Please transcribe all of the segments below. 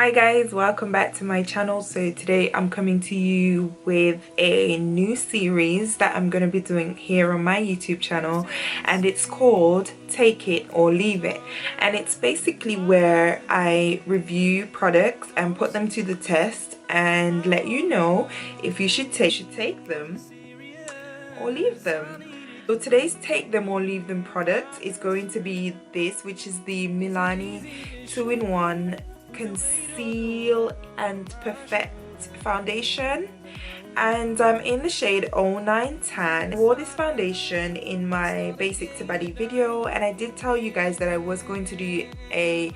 Hi guys, welcome back to my channel. So today I'm coming to you with a new series that I'm going to be doing here on my YouTube channel, and it's called Take It or Leave It. And it's basically where I review products and put them to the test and let you know if you should take them or leave them. So today's take them or leave them product is going to be this, which is the Milani 2-in-1 Conceal and Perfect foundation, and I'm in the shade 09 Tan. I wore this foundation in my basic to body video, and I did tell you guys that I was going to do a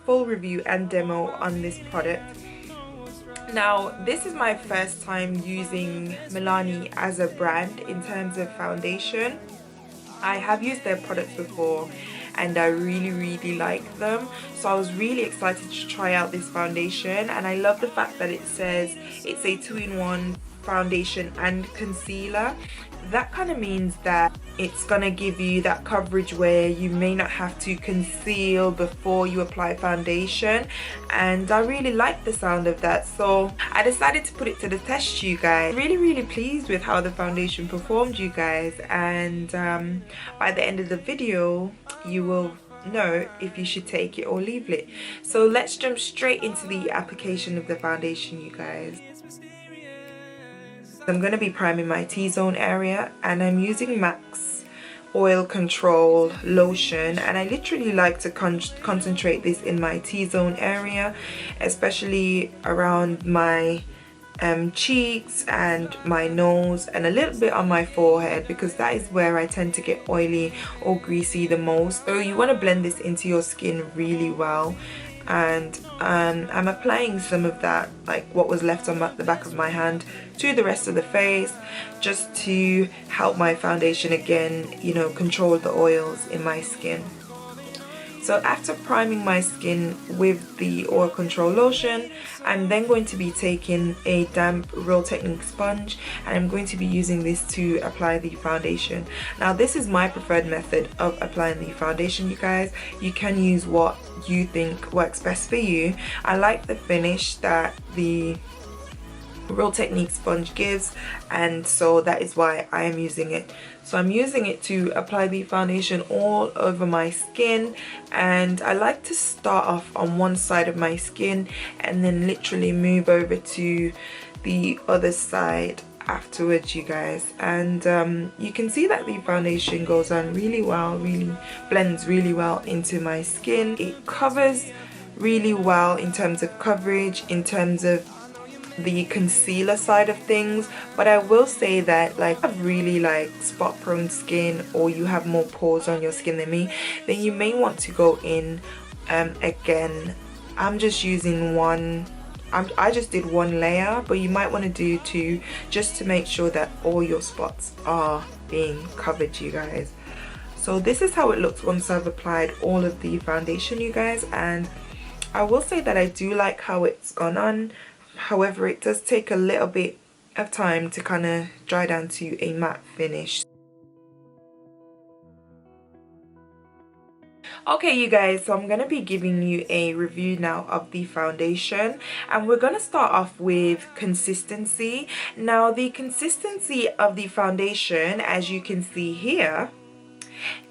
full review and demo on this product. Now, this is my first time using Milani as a brand in terms of foundation. I have used their products before and I really like them, so I was really excited to try out this foundation. And I love the fact that it says it's a 2-in-1 foundation and concealer. That kind of means that it's gonna give you that coverage where you may not have to conceal before you apply foundation, and I really like the sound of that, so I decided to put it to the test, you guys. Really pleased with how the foundation performed, you guys, and by the end of the video you will know if you should take it or leave it. So let's jump straight into the application of the foundation, you guys. I'm going to be priming my T-zone area, and I'm using MAC's oil control lotion, and I literally like to concentrate this in my T-zone area, especially around my cheeks and my nose and a little bit on my forehead, because that is where I tend to get oily or greasy the most. So you want to blend this into your skin really well, and I'm applying some of that, like what was left on the back of my hand, to the rest of the face, just to help my foundation again, you know, control the oils in my skin. So after priming my skin with the oil control lotion, I'm then going to be taking a damp Real Technique sponge, and I'm going to be using this to apply the foundation. Now, this is my preferred method of applying the foundation, you guys. You can use what you think works best for you. I like the finish that the Real Technique sponge gives, and so that is why I am using it. So I'm using it to apply the foundation all over my skin, and I like to start off on one side of my skin and then literally move over to the other side afterwards, you guys. And you can see that the foundation goes on really well, really blends really well into my skin. It covers really well in terms of coverage, in terms of the concealer side of things. But I will say that, like, I have really like spot prone skin, or you have more pores on your skin than me, then you may want to go in again. I'm just using one, I just did one layer, but you might want to do two, just to make sure that all your spots are being covered, you guys. So this is how it looks once I've applied all of the foundation, you guys, and I will say that I do like how it's gone on. However, it does take a little bit of time to kind of dry down to a matte finish. Okay, you guys, so I'm going to be giving you a review now of the foundation, and we're going to start off with consistency. Now, the consistency of the foundation, as you can see here,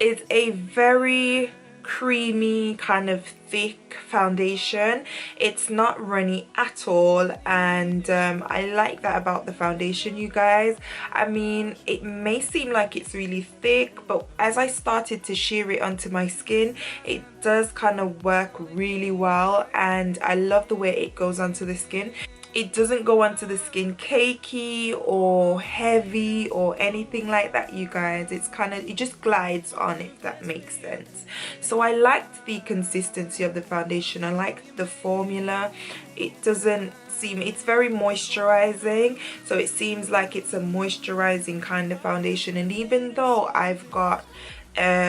is a very creamy, kind of thick foundation. It's not runny at all, and I like that about the foundation, you guys. I mean, it may seem like it's really thick, but as I started to sheer it onto my skin, it does kind of work really well, and I love the way it goes onto the skin. It doesn't go onto the skin cakey or heavy or anything like that, you guys. It's kind of, it just glides on, if that makes sense. So I liked the consistency of the foundation. I like the formula. It doesn't seem, it's very moisturizing, so it seems like it's a moisturizing kind of foundation. And even though I've got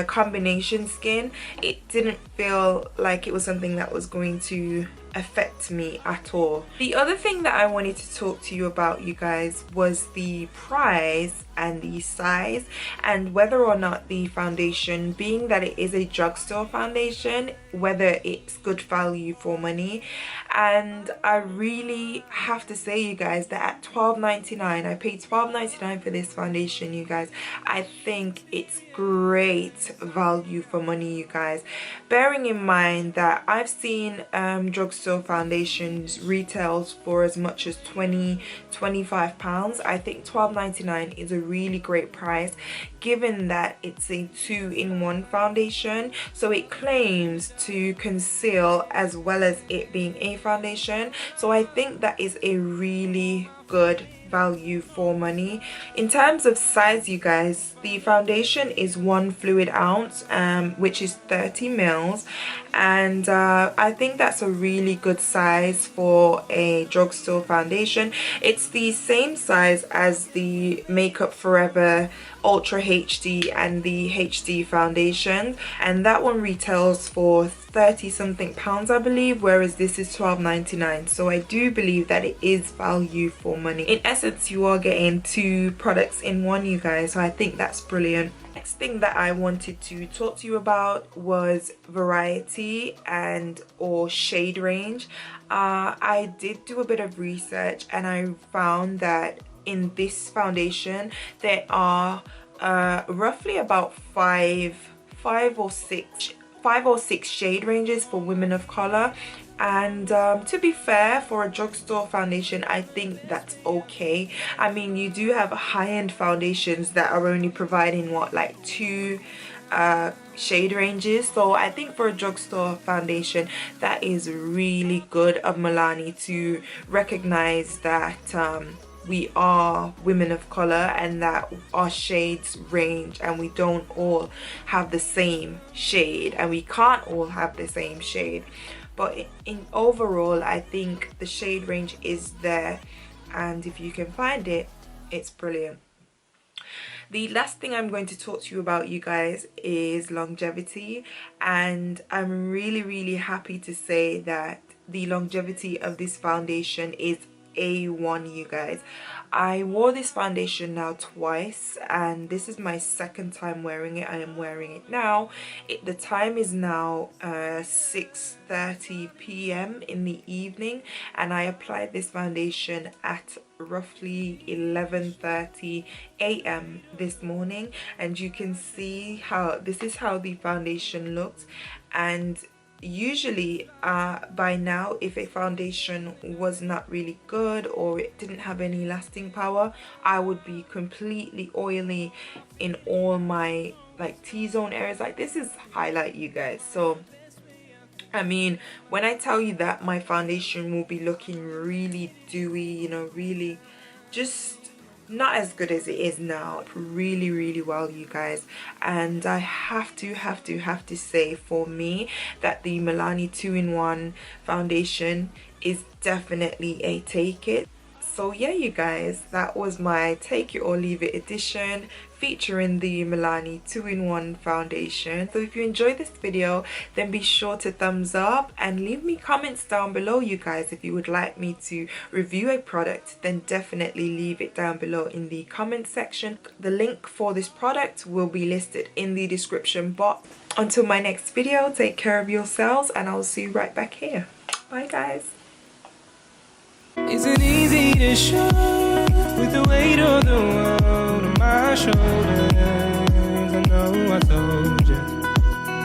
combination skin, it didn't feel like it was something that was going to affect me at all. The other thing that I wanted to talk to you about, you guys, was the price and the size, and whether or not the foundation, being that it is a drugstore foundation, whether it's good value for money. And I really have to say, you guys, that at $12.99, I paid $12.99 for this foundation, you guys. I think it's great value for money, you guys, bearing in mind that I've seen drugstore foundations retails for as much as £20-25. I think $12.99 is a really great price, given that it's a 2-in-1 foundation. So it claims to conceal as well as it being a foundation. So I think that is a really good value for money. In terms of size, you guys, the foundation is 1 fluid ounce, which is 30 mils, and I think that's a really good size for a drugstore foundation. It's the same size as the Makeup Forever Ultra HD and the HD foundation, and that one retails for 30 something pounds, I believe, whereas this is $12.99. so I do believe that it is value for money. In essence, you are getting 2 products in one, you guys, so I think that's brilliant. Next thing that I wanted to talk to you about was variety and or shade range. I did do a bit of research, and I found that in this foundation there are roughly about five or six shade ranges for women of color. And to be fair, for a drugstore foundation, I think that's okay. I mean, you do have high-end foundations that are only providing what, like 2 shade ranges. So I think for a drugstore foundation, that is really good of Milani to recognize that we are women of color and that our shades range, and we don't all have the same shade, and we can't all have the same shade. But in overall, I think the shade range is there, and if you can find it, it's brilliant. The last thing I'm going to talk to you about, you guys, is longevity, and I'm really happy to say that the longevity of this foundation is A1, you guys. I wore this foundation now twice, and this is my second time wearing it. I am wearing it now. The time is now 6:30 p.m. in the evening, and I applied this foundation at roughly 11:30 a.m. this morning, and you can see how this is how the foundation looked. And usually by now, if a foundation was not really good or it didn't have any lasting power, I would be completely oily in all my like T-zone areas. Like, this is highlight, you guys. So I mean, when I tell you that my foundation will be looking really dewy, you know, really just not as good as it is now, really well, you guys. And I have to say, for me, that the Milani 2-in-1 foundation is definitely a take it. So yeah, you guys, that was my take it or leave it edition featuring the Milani 2-in-1 foundation. So if you enjoyed this video, then be sure to thumbs up and leave me comments down below, you guys. If you would like me to review a product, then definitely leave it down below in the comment section. The link for this product will be listed in the description box. Until my next video, take care of yourselves, and I'll see you right back here. Bye guys. Isn't easy to show with the weight of the world on my shoulders. I know I told you.